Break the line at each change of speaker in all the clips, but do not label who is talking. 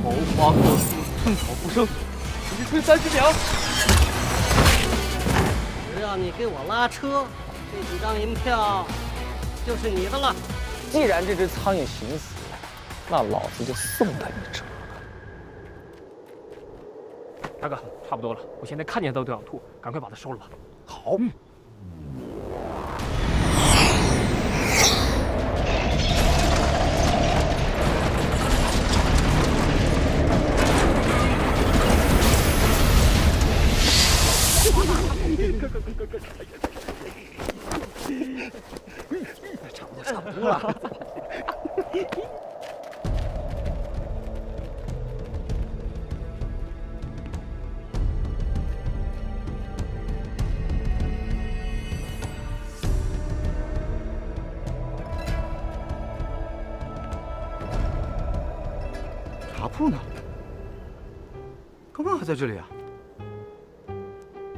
桃花各树，寸草不生，一寸30两。
只要你给我拉车，这几张银票就是你的了。
既然这只苍蝇寻死，那老子就送他一程。
大哥，差不多了，我现在看见它都想吐，赶快把它收了吧。
好。
差不多了。
茶铺呢？刚刚还在这里啊！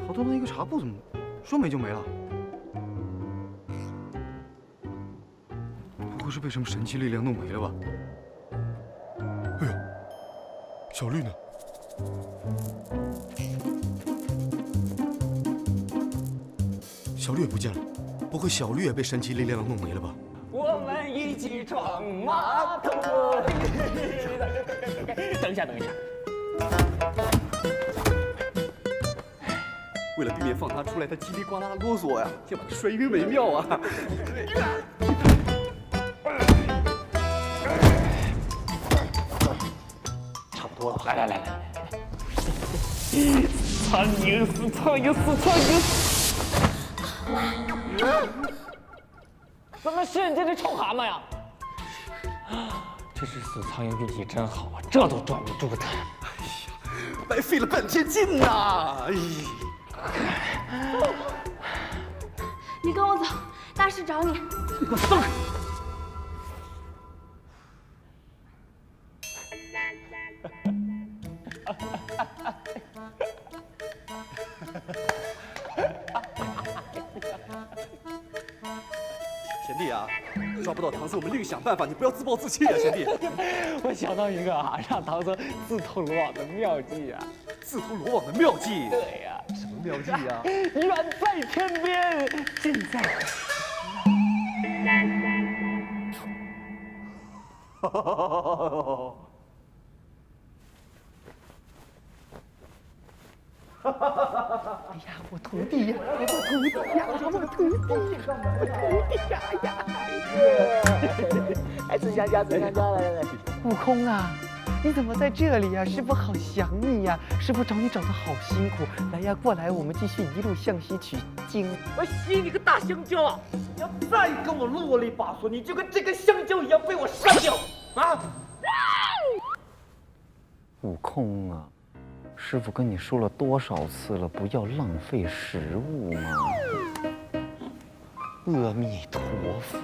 好端端一个茶铺，怎么说没就没了？不会是被什么神奇力量弄没了吧？哎呀，小绿呢？小绿也不见了，不会小绿也被神奇力量弄没了吧？
我们一起闯码头。等一下。
为了避免放他出来，他叽里呱啦啰嗦呀，先把他摔晕为妙啊！
差不多了，来，苍蝇死！怎么是你这只臭蛤蟆呀？这只死苍蝇运气真好啊，这都抓不住它。
哎呀，白费了半天劲呐！哎呀，
你跟我走，大师找你。
你给我松开！贤弟啊，抓不到唐僧，我们另想办法，你不要自暴自弃啊，贤弟。
我想到一个让唐僧自投罗网的妙计啊！
自投罗网的妙计？
对呀，
什么妙计啊？
远在天边，近在哎呀，我徒弟呀！哎，吃香蕉，来！悟空啊，你怎么在这里呀？师傅好想你呀！师傅找你找得好辛苦，来呀，过来，我们继续一路向西取经。
我吸你个大香蕉啊！你要再跟我啰里吧嗦，你就跟这根香蕉一样被我杀掉啊！
悟空啊！师傅跟你说了多少次了，不要浪费食物吗？阿弥陀佛，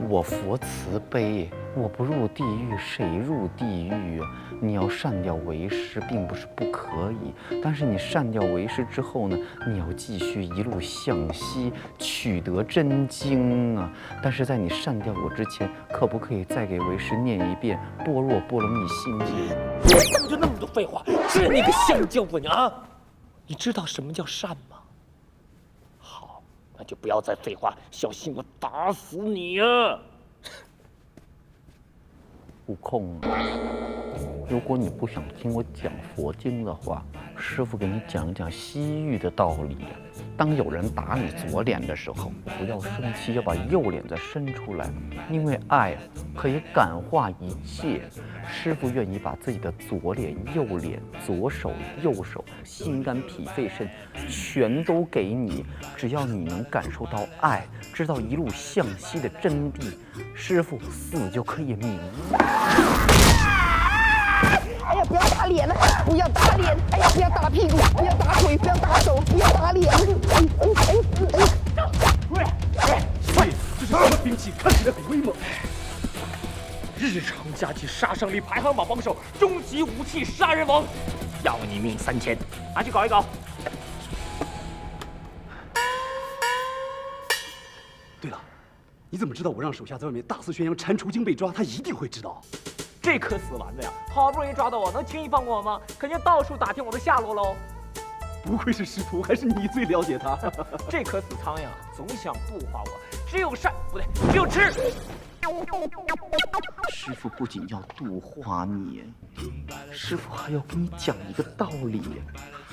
我佛慈悲，我不入地狱，谁入地狱啊？你要善掉为师，并不是不可以，但是你善掉为师之后呢，你要继续一路向西，取得真经啊！但是在你善掉我之前，可不可以再给为师念一遍《般若波罗蜜心经》？
别怎么就那么多废话？是你个香蕉吧你啊！你知道什么叫善吗？好，那就不要再废话，小心我打死你啊！
悟空，如果你不想听我讲佛经的话，师父给你讲一讲西域的道理。当有人打你左脸的时候，不要生气，要把右脸再伸出来，因为爱可以感化一切。师父愿意把自己的左脸、右脸、左手、右手、心肝脾肺肾全都给你，只要你能感受到爱，知道一路向西的真谛，师父死就可以瞑目。
哎呀，不要打脸了，不要打脸！哎呀，不要打屁股，不要打腿，不要打手，不要打脸！
喂，这是什么兵器？看起来很威猛。日常加起杀伤力排行榜榜首，终极武器杀人王，要你命3000，拿去搞一搞。
对了，你怎么知道我让手下在外面大肆宣扬蟾蜍精被抓？他一定会知道。
这颗死丸子呀，好不容易抓到我，能轻易放过我吗？肯定到处打听我的下落喽。
不愧是师徒，还是你最了解他。
这颗死苍蝇总想物化我，只有善不对，只有吃。
师傅不仅要度化你，师傅还要给你讲一个道理。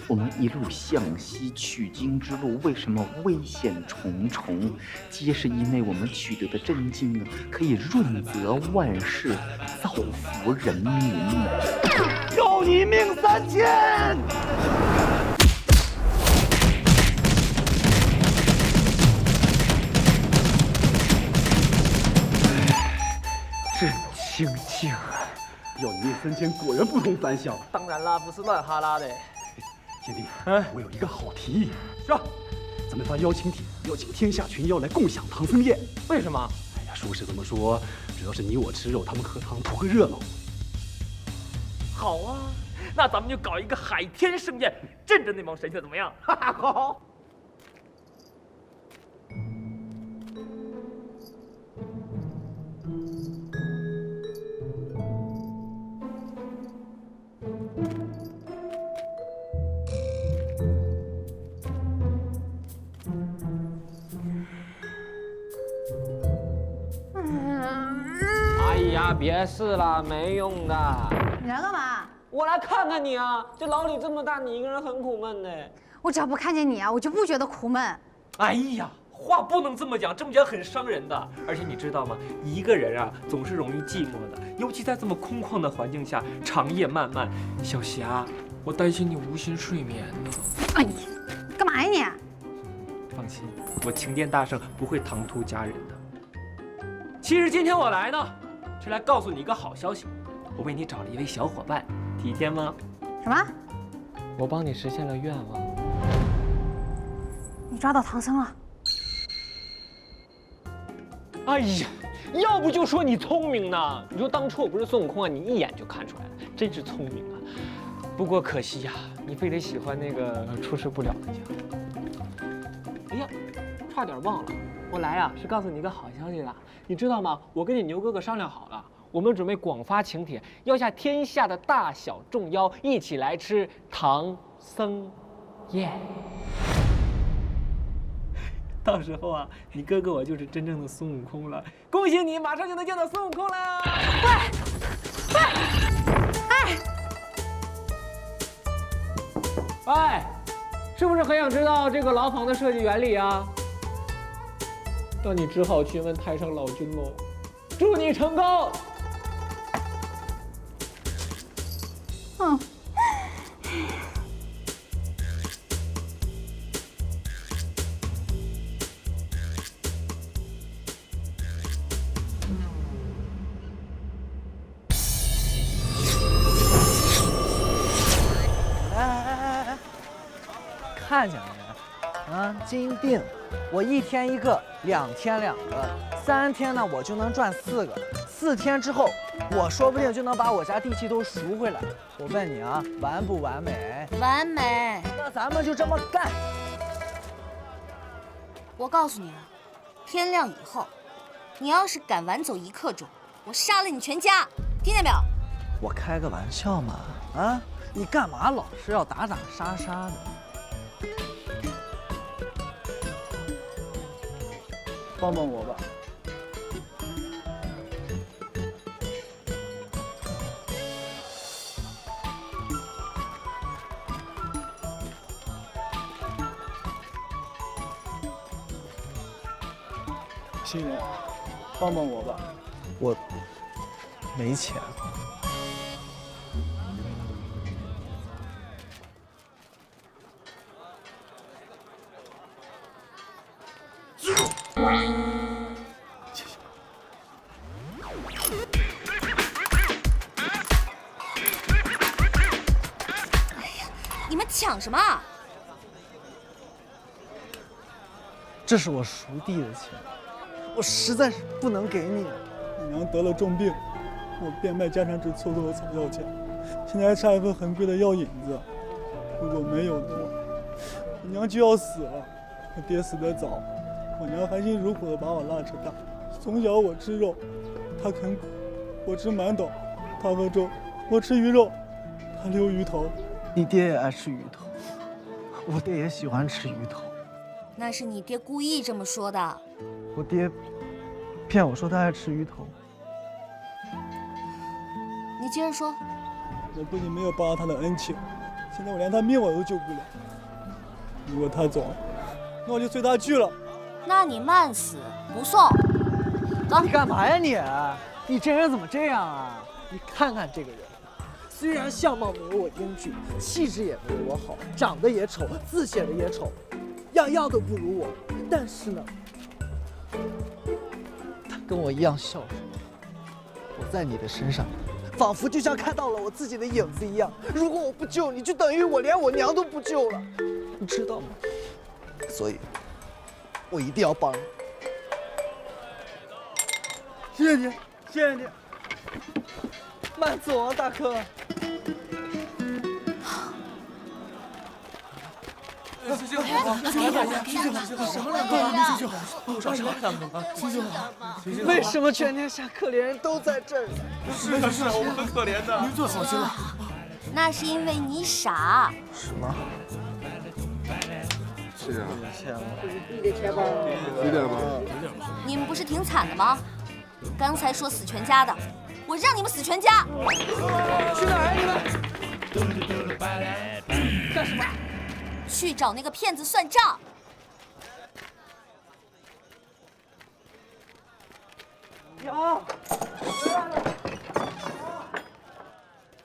我们一路向西取经之路，为什么危险重重？皆是因为我们取得的真经啊，可以润泽万世，造福人民。
救你命3000！
真清静啊！
要你命3000，果然不同凡响。
当然啦，不是乱哈拉的。
贤弟，我有一个好提议。是啊，咱们发邀请帖，邀请天下群妖来共享唐僧宴。
为什么？
哎呀，说是这么说，主要是你我吃肉，他们喝汤，图个热闹。
好啊，那咱们就搞一个海天盛宴，镇着那帮神仙怎么样？哈哈，好。
哎呀，别试了，没用的。
你来干嘛？
我来看看你啊！这牢里这么大，你一个人很苦闷呢。
我只要不看见你啊，我就不觉得苦闷。
哎呀，话不能这么讲，这么讲很伤人的。而且你知道吗？一个人啊，总是容易寂寞的，尤其在这么空旷的环境下，长夜漫漫。小霞，我担心你无心睡眠呢。
哎呀，干嘛呀你？
放心，我情店大圣不会唐突佳人的。其实今天我来呢，是来告诉你一个好消息，我为你找了一位小伙伴，体贴吗？
什么？
我帮你实现了愿望。
你抓到唐僧了？
哎呀，要不就说你聪明呢。你说当初我不是孙悟空啊，你一眼就看出来了，真是聪明啊。不过可惜呀，你非得喜欢那个出师不了的家。哎呀，差点忘了，我来啊是告诉你一个好消息的。你知道吗？我跟你牛哥哥商量好了，我们准备广发请帖，邀下天下的大小众妖一起来吃唐僧宴。到时候啊，你哥哥我就是真正的孙悟空了。恭喜你，马上就能见到孙悟空了。
喂，
哎，是不是很想知道这个牢房的设计原理啊？那你只好询问太上老君喽。祝你成功。
嗯。
看见没？啊，金锭，我1天1个，2天2个，3天呢我就能赚4个，4天之后，我说不定就能把我家地契都赎回来。我问你啊，完不完美？
完美。
那咱们就这么干。
我告诉你啊，天亮以后，你要是敢晚走1刻钟，我杀了你全家，听见没有？
我开个玩笑嘛，啊，你干嘛老是要打打杀杀的？
帮帮我吧。新人，帮帮我吧。
我没钱。
你们抢什么？
这是我叔弟的钱，我实在是不能给你。
你娘得了重病，我变卖家产只凑够了草药钱，现在还差一份很贵的药引子。如果没有的话，我娘就要死了。我爹死得早，我娘含辛茹苦的把我拉扯大，从小我吃肉，他啃骨；我吃馒头，他喝粥；我吃鱼肉，他溜鱼头。
你爹也爱吃鱼头，我爹也喜欢吃鱼头。
那是你爹故意这么说的。
我爹骗我说他爱吃鱼头。
你接着说。
我不仅没有报答他的恩情，现在我连他命我都救不了。如果他走了，那我就随他去了。
那你慢死不送。走。
你干嘛呀你？你这人怎么这样啊？你看看这个人，虽然相貌没有我英俊，气质也没有我好，长得也丑，字写的也丑，样样都不如我，但是呢，他跟我一样孝顺。我在你的身上，仿佛就像看到了我自己的影子一样。如果我不救你，就等于我连我娘都不救了，你知道吗？所以，我一定要帮你。谢谢你，谢谢你。慢走啊，大哥。
心情好，心情好，心情好，什么来着？心情好，心情好，心情好。
为什么全天下可怜人都在这儿？
是啊是啊，我们很可怜的。您最好心了。
那是因为你傻。
什么？
是啊。
你的钱包。
有点吧。
你们不是挺惨的吗？刚才说死全家的，我让你们死全家！
去哪儿啊你们？干什么？
去找那个骗子算账。
娘，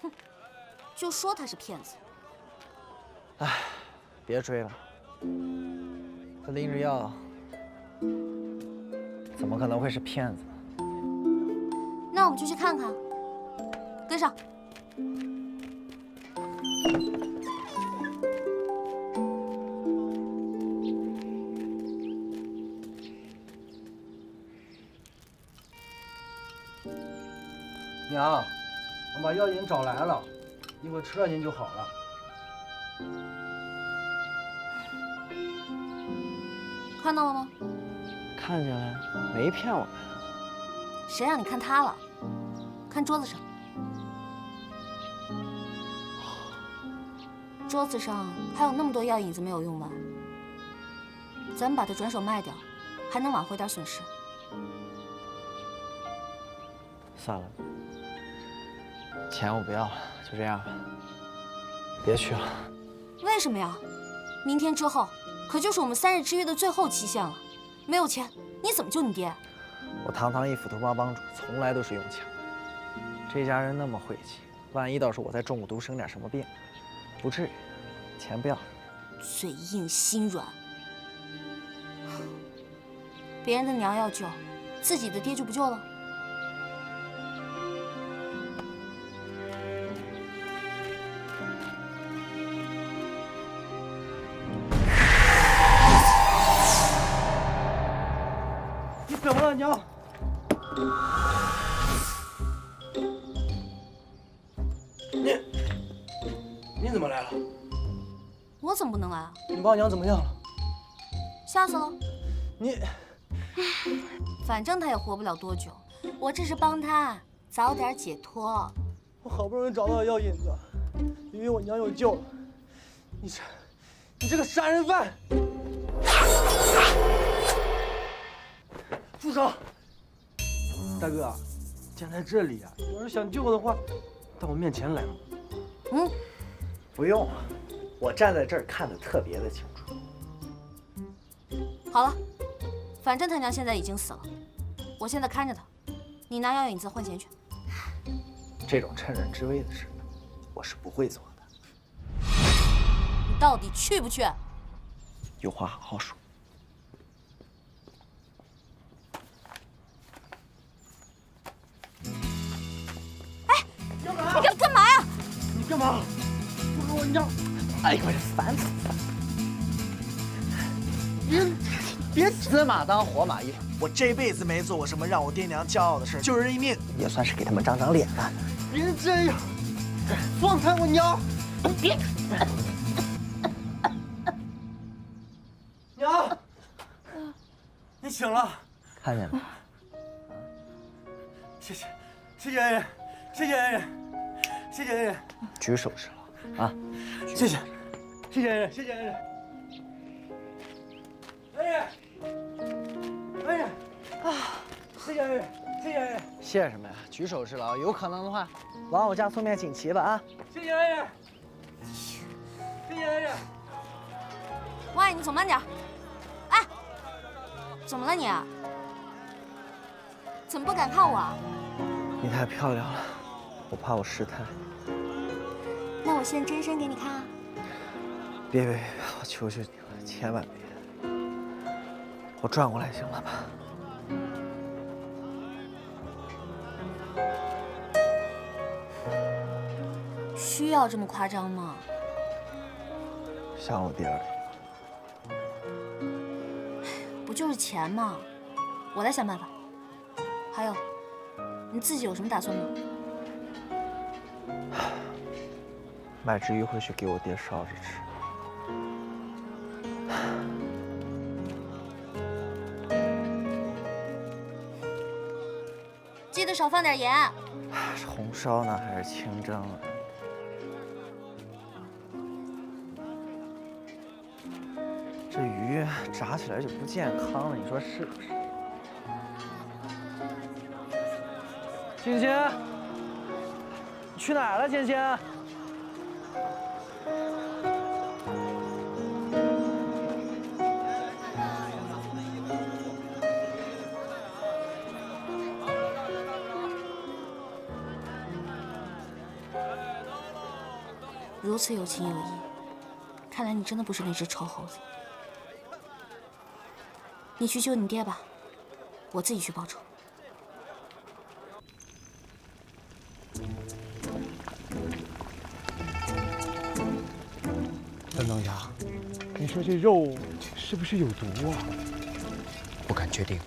哼，就说他是骗子。
哎，别追了，他拎着药，怎么可能会是骗子？
那我们就去看看。跟上。
娘，我把药引找来了，一会儿吃了您就好了。
看到了吗？
看见了，没骗我们。
谁让你看他了？看桌子上，桌子上还有那么多药引子没有用完，咱们把它转手卖掉，还能挽回点损失。
算了，钱我不要了，就这样吧，别去了。
为什么呀？明天之后可就是我们3日之约的最后期限了，没有钱你怎么救你爹？
我堂堂一斧头帮帮主，从来都是用枪。这家人那么晦气，万一到时候我再中个毒，生点什么病，不至于。钱不要。
嘴硬心软，别人的娘要救，自己的爹就不救了？
你怎么了，娘？
你怎么来了？
我怎么不能来啊？
你爸娘怎么样了？
吓死了。
你，
反正他也活不了多久，我这是帮他早点解脱。
我好不容易找到了药引子，以为我娘有救了。你这个杀人犯！住手！大哥，站在这里啊，有人想救我的话，到我面前来嘛。
嗯，
不用，我站在这儿看得特别的清楚。
好了，反正他娘现在已经死了，我现在看着他，你拿药引子换钱去。
这种趁人之危的事，我是不会做的。
你到底去不去？
有话好好说。
哎，你干嘛呀？
你干嘛？不跟我娘！哎呦，烦死了！别死马当活马医。我这辈子没做过什么让我爹娘骄傲的事，救人一命也算是给他们长长脸了。别这样，放开我娘！别！娘，你醒了？看见了，
谢谢，谢谢恩人，谢谢恩人，谢谢恩人。
举手之劳啊！
谢谢，谢谢恩人，谢谢恩人。恩人，恩人啊！谢谢恩人，谢谢恩人。
谢什么呀？举手之劳，有可能的话，往我家送面锦旗吧啊！
谢谢恩人，谢谢恩人。
喂，你走慢点。哎，怎么了你？怎么不敢看我啊？
你太漂亮了，我怕我失态。
那我现真身给你看啊！
别，我求求你了，千万别！我转过来行了吧？
需要这么夸张吗？
像我爹儿。
不就是钱吗？我来想办法。还有，你自己有什么打算吗？
买只鱼回去给我爹烧着吃。
记得少放点盐。
是红烧呢还是清蒸啊？这鱼炸起来就不健康了，你说是不是？晶晶，你去哪儿了，晶晶？
如此有情有义，看来你真的不是那只臭猴子。你去救你爹吧，我自己去报仇。
三当家，你说这肉是不是有毒啊？
不敢确定，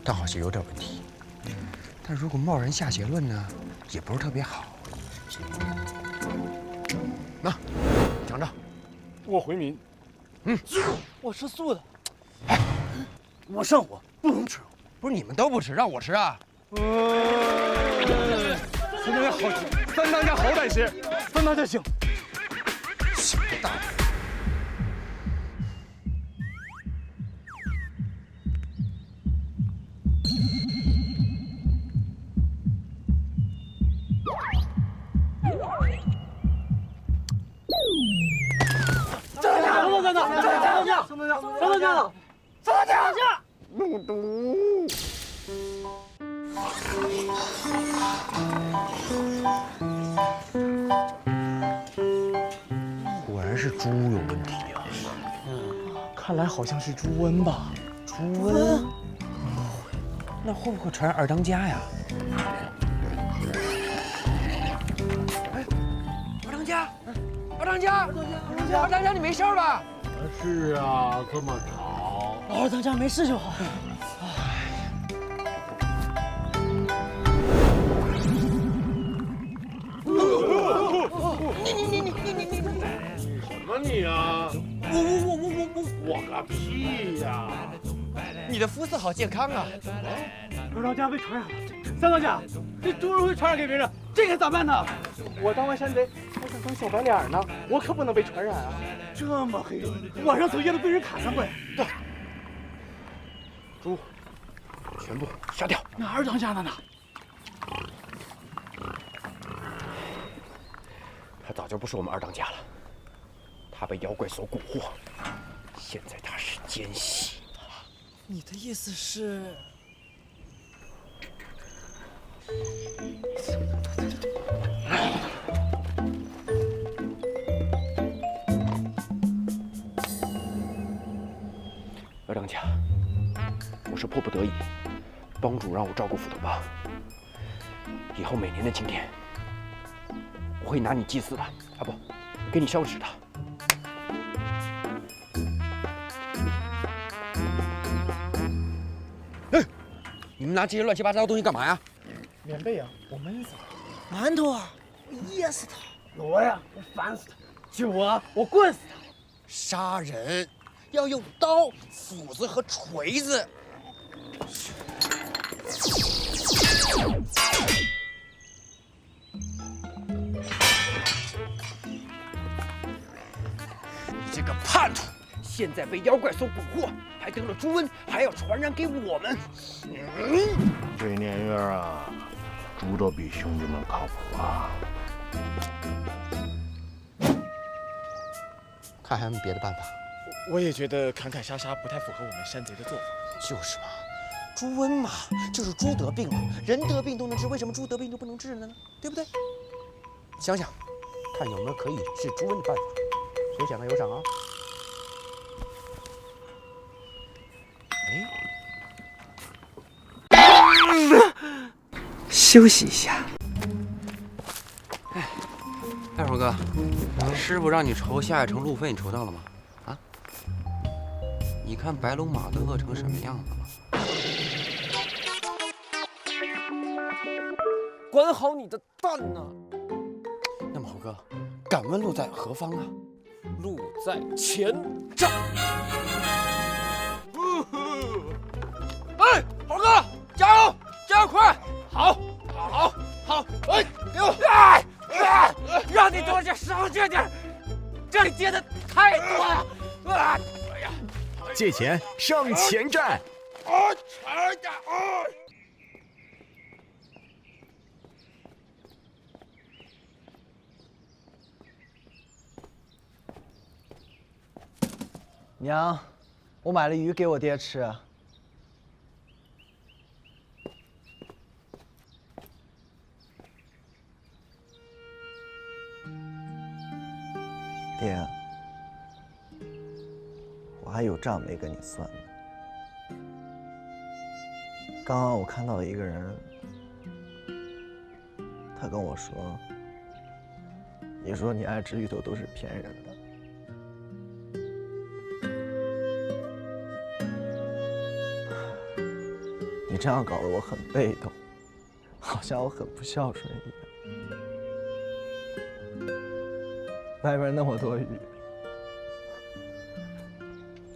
但好像有点问题。但如果贸然下结论呢，也不是特别好。那，尝尝。
我回民。
我吃素的。哎，我上火，不能吃。
不是你们都不吃，让我吃啊？
三当家好，三当家好歹些，三当家请。
行大。果然是猪有问题啊！
看来好像是猪瘟吧？
猪瘟？那会不会传染二当家呀？哎，二当家，二当家，二当家，你没事吧？
是啊，这么吵。
二当家没事就好。
什么你啊？我个屁呀！
你的肤色好健康啊！
二当家被传染了，三当家，这猪肉会传染给别人，这该咋办呢？
我当完山贼，还想当小白脸呢，我可不能被传染啊！
这么黑，晚上走夜路被人砍上会。
对，猪全部杀掉。
那二当家的呢？
他早就不是我们二当家了，他被妖怪所蛊惑，现在他是奸细。
你的意思是？
二当家，我是迫不得已，帮主让我照顾斧头帮。以后每年的今天，我会拿你祭祀的，啊不，给你烧纸的。你们拿这些乱七八糟的东西干嘛呀？
棉被啊，我闷死了。
馒头啊，我噎死他。
锣呀，我烦死他。酒啊，我灌死他。
杀人要用刀、斧子和锤子。现在被妖怪所蛊惑，还得了猪瘟，还要传染给我们。
这年月啊，猪都比兄弟们靠谱啊。
看还有没有别的办法。
我也觉得砍砍杀杀不太符合我们山贼的做法。
就是嘛，猪瘟嘛，就是猪得病了，人得病都能治，为什么猪得病就不能治了呢？对不对？想想，看有没有可以治猪瘟的办法。谁想的有赏啊？
休息一下。
大手哥，师傅让你筹下一程路费，你筹到了吗？啊？你看白龙马都饿成什么样子了？
管好你的蛋呐！
那么猴哥，敢问路在何方啊？
路在前帐。
哎，猴哥，加油，加油，快！好，好，好，哎，给我！
让你多些少这点，这里借的太多了。哎呀，
借钱上前站。
前站！
娘，我买了鱼给我爹吃。
爹，我还有账没跟你算呢。刚刚我看到一个人，他跟我说：“你说你爱吃芋头都是骗人的。”你这样搞得我很被动，好像我很不孝顺一样。外边那么多鱼，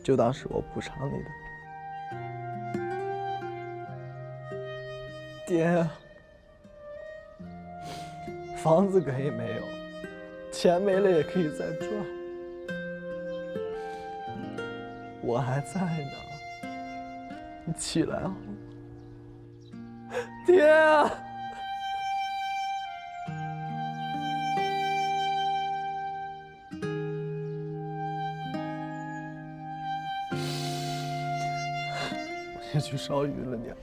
就当是我补偿你的。爹，房子可以没有，钱没了也可以再赚，我还在呢，你起来好吗？爹啊！我先去烧鱼了，娘。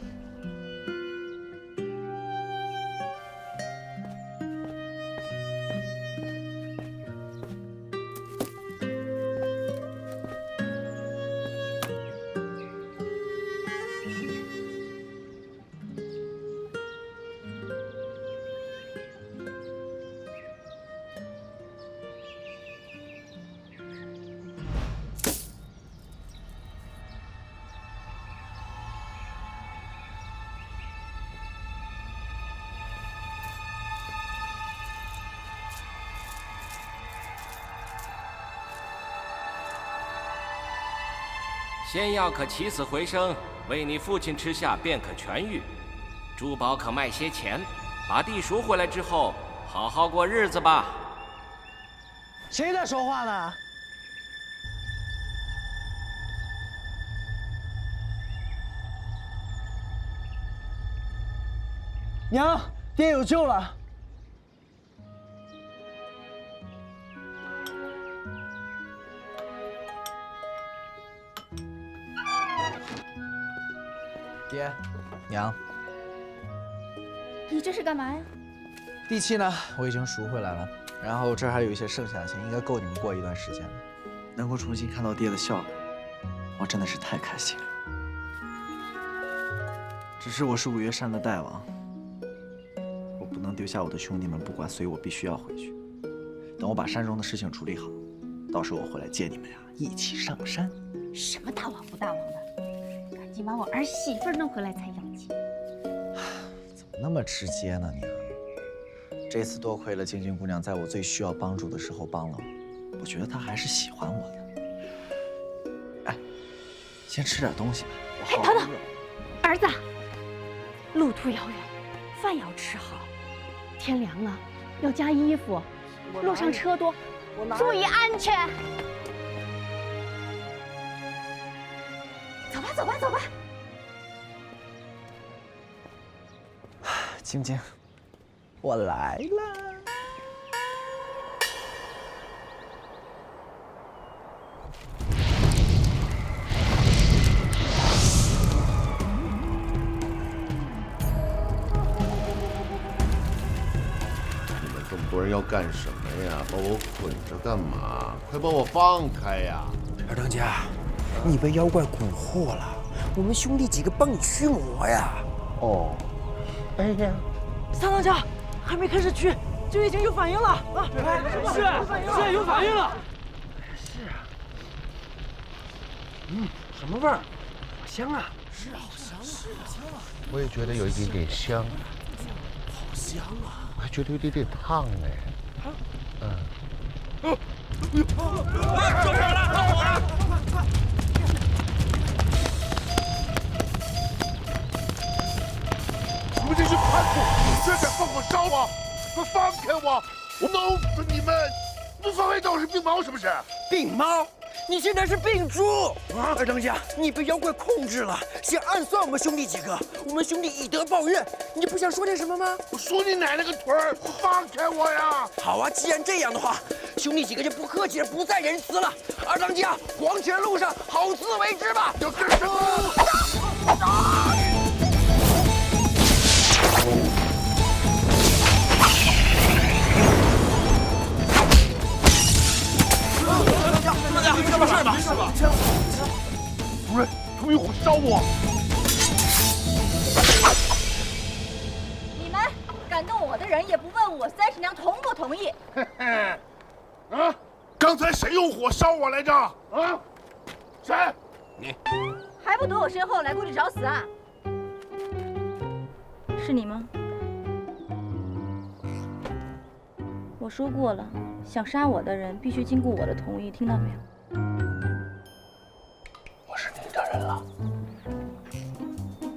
仙药可起死回生，为你父亲吃下便可痊愈。珠宝可卖些钱，把地赎回来之后，好好过日子吧。
谁在说话呢？娘，爹有救了。爹，娘，
你这是干嘛呀？
地契呢，我已经赎回来了，然后这儿还有一些剩下的钱，应该够你们过一段时间了。
能够重新看到爹的笑脸，我真的是太开心了。只是我是五岳山的大王，我不能丢下我的兄弟们不管，所以我必须要回去。等我把山中的事情处理好，到时候我回来接你们俩一起上山。
什么大王不大王的？赶紧把我儿媳妇弄回来才要紧。
怎么那么直接呢，娘？这次多亏了晶晶姑娘在我最需要帮助的时候帮了我，我觉得她还是喜欢我的。哎，先吃点东西吧，我好
等等，
饿。
儿子，路途遥远，饭要吃好。天凉了，要加衣服。路上车多，注意安全。
走吧，走吧。
晶晶，我来了。
你们这么多人要干什么呀？把我捆着干嘛？快把我放开呀！
二当家，你被妖怪蛊惑了，我们兄弟几个帮你驱魔呀。
哦。
哎呀，
三当家还没开始驱，就已经有反应了啊！是有反应了。
是啊。什么味儿？好香啊！
是啊，好香啊！
我也觉得有一点点香，
好香啊！
我还觉得有点点烫哎。
着火了！着火了！
你们这群叛徒，居敢放火烧我！快放开我！我弄死你们！不放开倒是病猫是不是？
病猫？你现在是病猪！二当家，你被妖怪控制了，想暗算我们兄弟几个，我们兄弟以德报怨，你不想说点什么吗？
我说你奶奶个腿儿！放开我呀！
好啊，既然这样的话，兄弟几个就不客气了，不再仁慈了。二当家，黄泉路上好自为之吧！
要干什么？
没什么事吧？没事吧？
主任，他们用火烧我！
你们敢动我的人，也不问我30娘同不同意。
啊！刚才谁用火烧我来着？啊？谁？
你
还不躲我身后来故里找死啊？
是你吗？我说过了，想杀我的人必须经过我的同意，听到没有？
我是你的人了。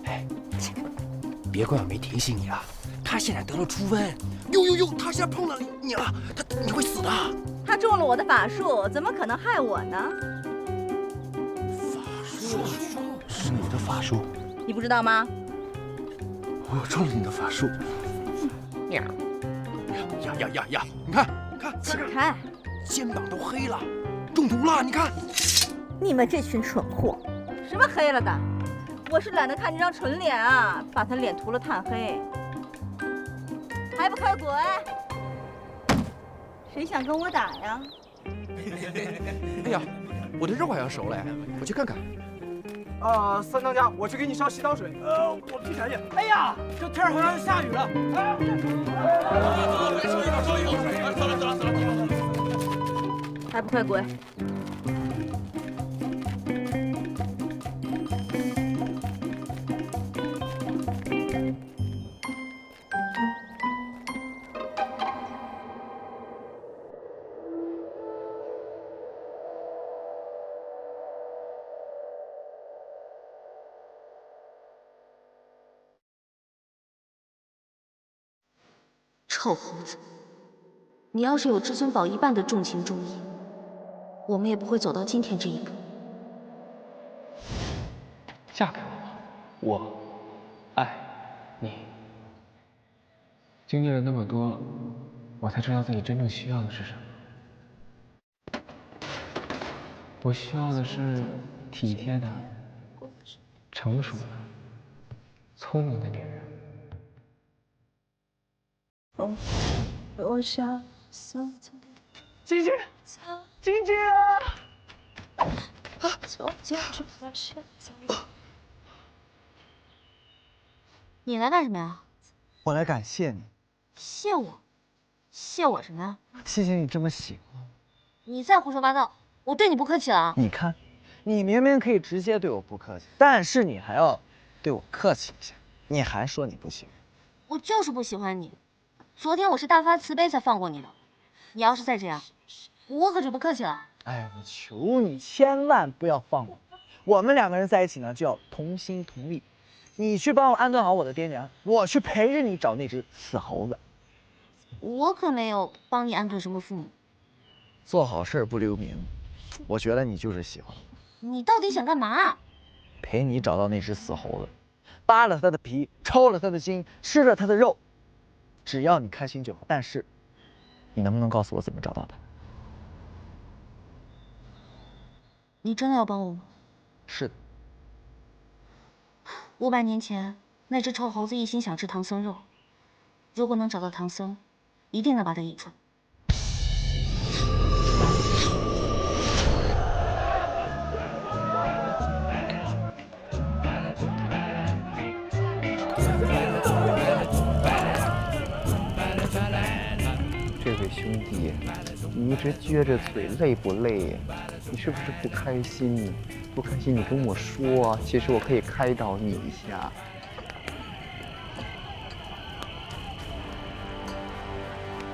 哎，别怪我没提醒你啊！他现在得了猪瘟，他现在碰到你了，你会死的。
他中了我的法术，怎么可能害我呢？
法术是你的法术，
你不知道吗？
我中了你的法术。
呀！你看，
起开！
肩膀都黑了，中毒了！你看，
你们这群蠢货！什么黑了的？我是懒得看这张蠢脸啊，把他脸涂了炭黑。还不快滚！谁想跟我打呀？
哎呀，我的肉好像熟了，我去看看。
三当家，我去给你烧洗澡水。我劈柴去。哎呀，这天好像要下雨了。
还不快滚！
臭猴子，你要是有至尊宝一半的重情重义，我们也不会走到今天这一步。
嫁给我吧，我爱你。经历了那么多，我才知道自己真正需要的是什么。我需要的是体贴的、成熟的、聪明的女人。
我想晶晶，晶晶啊！
你来干什么呀？
我来感谢你。
谢我？谢我什么呀？
谢谢你这么喜欢我。
你再胡说八道，我对你不客气了啊！
你看，你明明可以直接对我不客气，但是你还要对我客气一下，你还说你不喜欢。
我就是不喜欢你。昨天我是大发慈悲才放过你的，你要是再这样，我可就不客气了。
哎，我求你千万不要放我！我们2个人在一起呢，就要同心同力。你去帮我安顿好我的爹娘，我去陪着你找那只死猴子。
我可没有帮你安顿什么父母。
做好事不留名，我觉得你就是喜欢我。
你到底想干嘛？
陪你找到那只死猴子，扒了它的皮，抽了它的筋，吃了它的肉，只要你开心就好。但是，你能不能告诉我怎么找到它？
你真的要帮我吗？
是的。
500年前，那只臭猴子一心想吃唐僧肉。如果能找到唐僧，一定能把它引出来。
这位兄弟，你一直撅着嘴，累不累呀？你是不是不开心？不开心你跟我说，其实我可以开导你一下。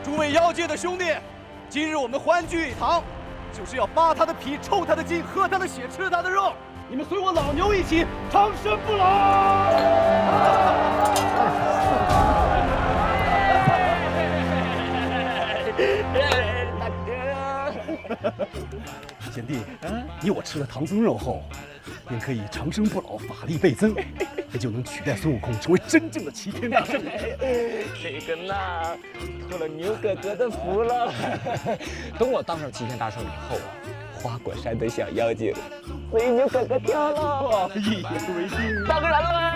诸位妖界的兄弟，今日我们欢聚一堂，就是要扒他的皮、抽他的筋、喝他的血、吃他的肉。你们随我老牛一起长生不老！贤弟，你我吃了唐僧肉后，便可以长生不老，法力倍增，还就能取代孙悟空，成为真正的齐天大圣。
这个那托了牛哥哥的福了。等我当上齐天大圣以后啊，花果山的小妖精随牛哥哥跳了，
一言为定。
当然了。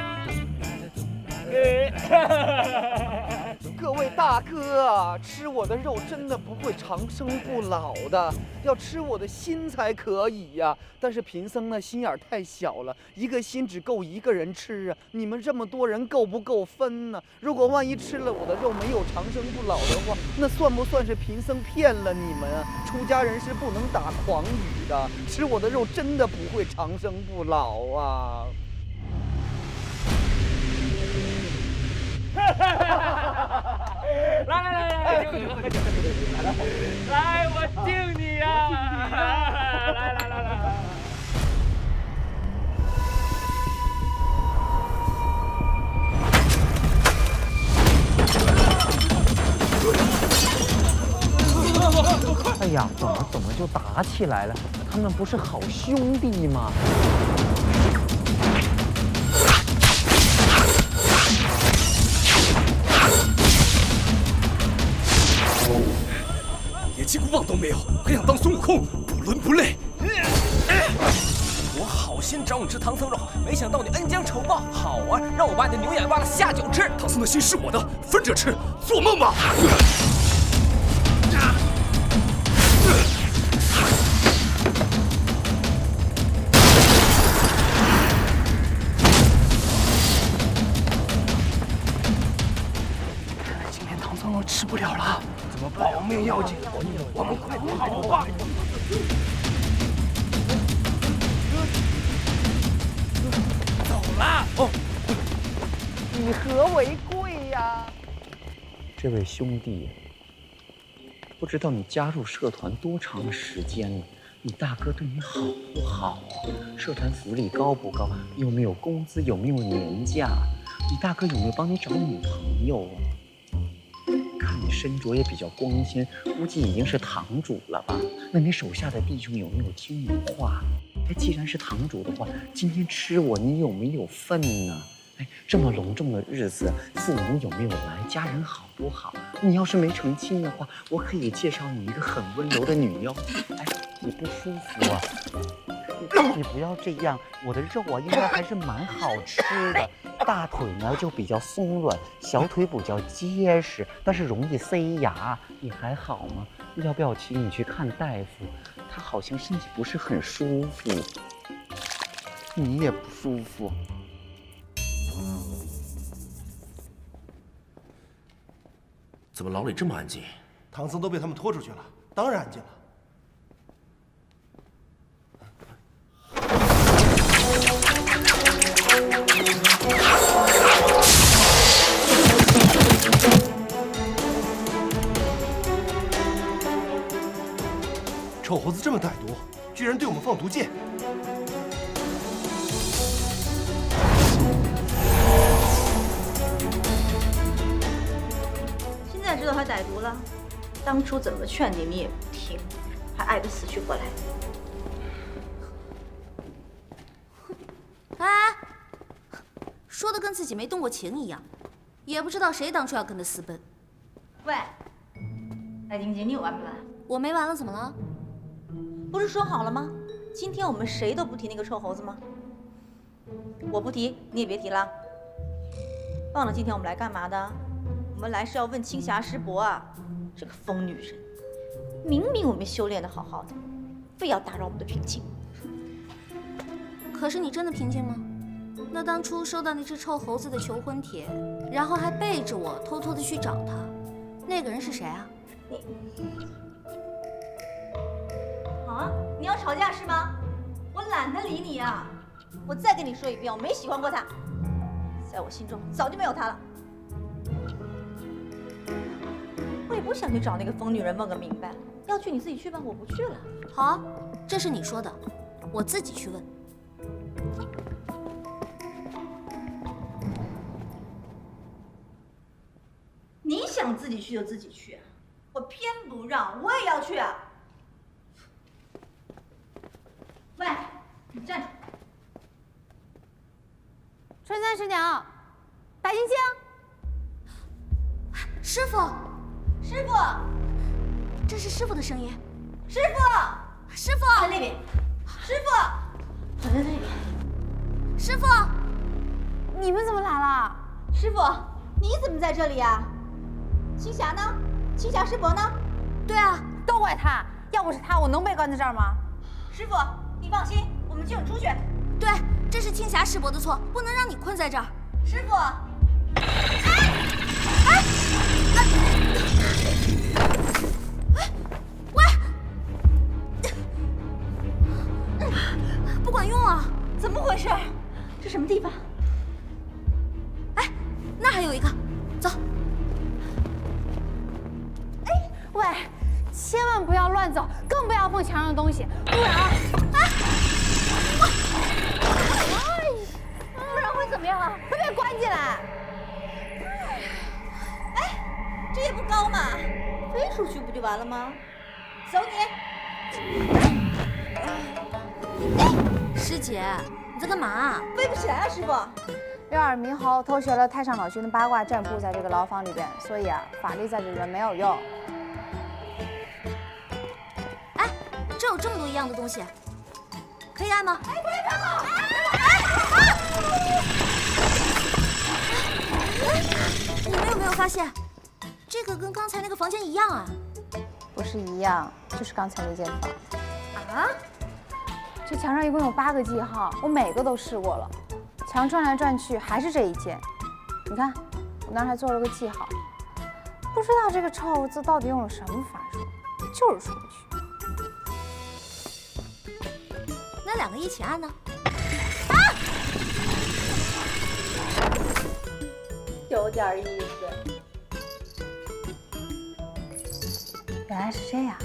各位大哥，吃我的肉真的不会长生不老的，要吃我的心才可以呀。但是贫僧呢，心眼太小了，一个心只够一个人吃啊。你们这么多人够不够分呢？如果万一吃了我的肉没有长生不老的话，那算不算是贫僧骗了你们啊？出家人是不能打诳语的，吃我的肉真的不会长生不老啊。
来，我敬你呀！来。
哎呀，怎么就打起来了？他们不是好兄弟吗？
野鸡骨棒都没有，还想当孙悟空，不伦不类！
我好心找你吃唐僧肉，没想到你恩将仇报。好啊，让我把你的牛眼挖了下酒吃。
唐僧的心是我的，分着吃，做梦吧！
今天唐僧肉吃不了了，怎么保命要紧？我们快跑吧！走啦！哦，
以和为贵呀！
这位兄弟，不知道你加入社团多长时间了？你大哥对你好不好啊？社团福利高不高？有没有工资？有没有年假？你大哥有没有帮你找女朋友啊？看你身着也比较光鲜，估计已经是堂主了吧？那你手下的弟兄有没有听你话？哎，既然是堂主的话，今天吃我你有没有份呢？哎，这么隆重的日子，父母有没有来？家人好不好？你要是没成亲的话，我可以介绍你一个很温柔的女妖。哎，你不舒服啊？你不要这样，我的肉啊应该还是蛮好吃的，大腿呢就比较松软，小腿比较结实，但是容易塞牙。你还好吗？要不要请你去看大夫？他好像身体不是很舒服，你也不舒服。
怎么牢里这么安静？唐僧都被他们拖出去了，当然安静了。臭猴子这么歹毒，居然对我们放毒箭！
现在知道他歹毒了，当初怎么劝你们也不听，还爱得死去活来。
哎，说的跟自己没动过情一样，也不知道谁当初要跟他私奔。
喂，赖晶晶，你有完没完？
我没完了，怎么了？
不是说好了吗？今天我们谁都不提那个臭猴子吗？我不提，你也别提了。忘了今天我们来干嘛的？我们来是要问青霞师伯啊，这个疯女人，明明我们修炼的好好的，非要打扰我们的平静。
可是你真的平静吗？那当初收到那只臭猴子的求婚帖，然后还背着我偷偷的去找他，那个人是谁啊？
啊，你要吵架是吗？我懒得理你啊！我再跟你说一遍，我没喜欢过他，在我心中早就没有他了。我也不想去找那个疯女人问个明白，要去你自己去吧，我不去了。
好啊，这是你说的，我自己去问。
你想自己去就自己去啊，我偏不让，我也要去啊！喂，你站住！
春三十鸟，大猩猩，
师傅，
师傅，
这是师傅的声音。
师傅，
师傅，
在那边。师傅，在那边。
师傅，
你们怎么来了？
师傅，你怎么在这里呀？青霞呢？青霞师伯呢？
对啊，
都怪他，要不是他，我能被关在这儿吗？
师傅，你放心，我们请你出去。
对，这是青霞师伯的错，不能让你困在这儿。
师傅，
不管用啊！
怎么回事？这什么地方？
哎，那还有一个，走。
哎，喂，千万不要乱走，更不要碰墙上的东西，不然啊，不然会怎么样啊？会被关进来。
哎，这也不高嘛，飞出去不就完了吗？走你！
师姐，你在干嘛？
飞不起来啊，师傅。
月耳猕猴偷学了太上老君的八卦占卜，在这个牢房里边，所以啊，法力在这里边没有用。
哎，这有这么多一样的东西，可以按吗？
哎，快看好！
你们有没有发现，这个跟刚才那个房间一样啊？
不是一样，就是刚才那间房。
啊？
这墙上一共有8个记号，我每个都试过了，墙转来转去还是这一间。你看，我那儿还做了个记号。不知道这个臭猴子到底用了什么法术，就是出不去。
那2个一起按呢？
啊！有点意思。原来是这样。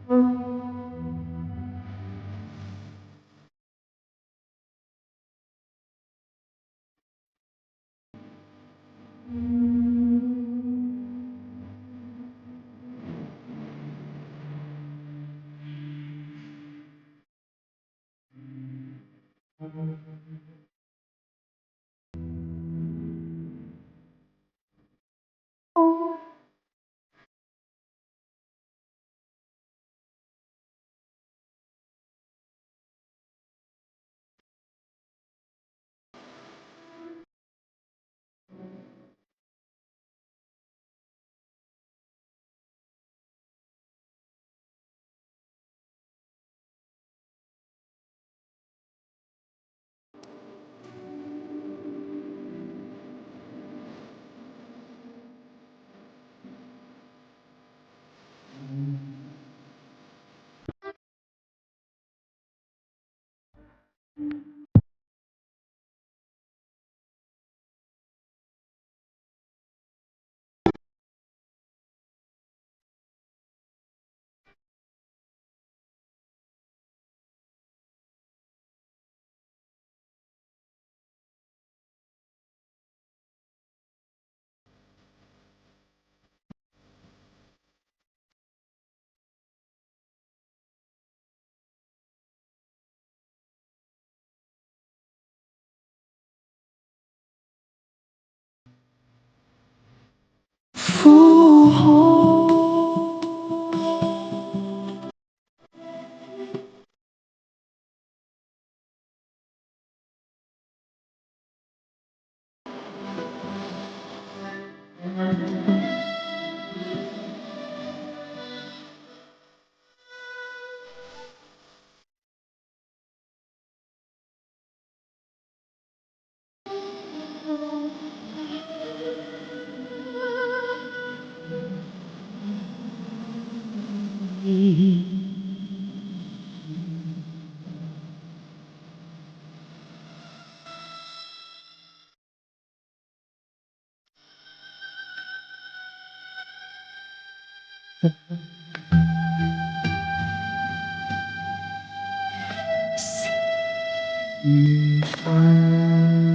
复红。雨帆。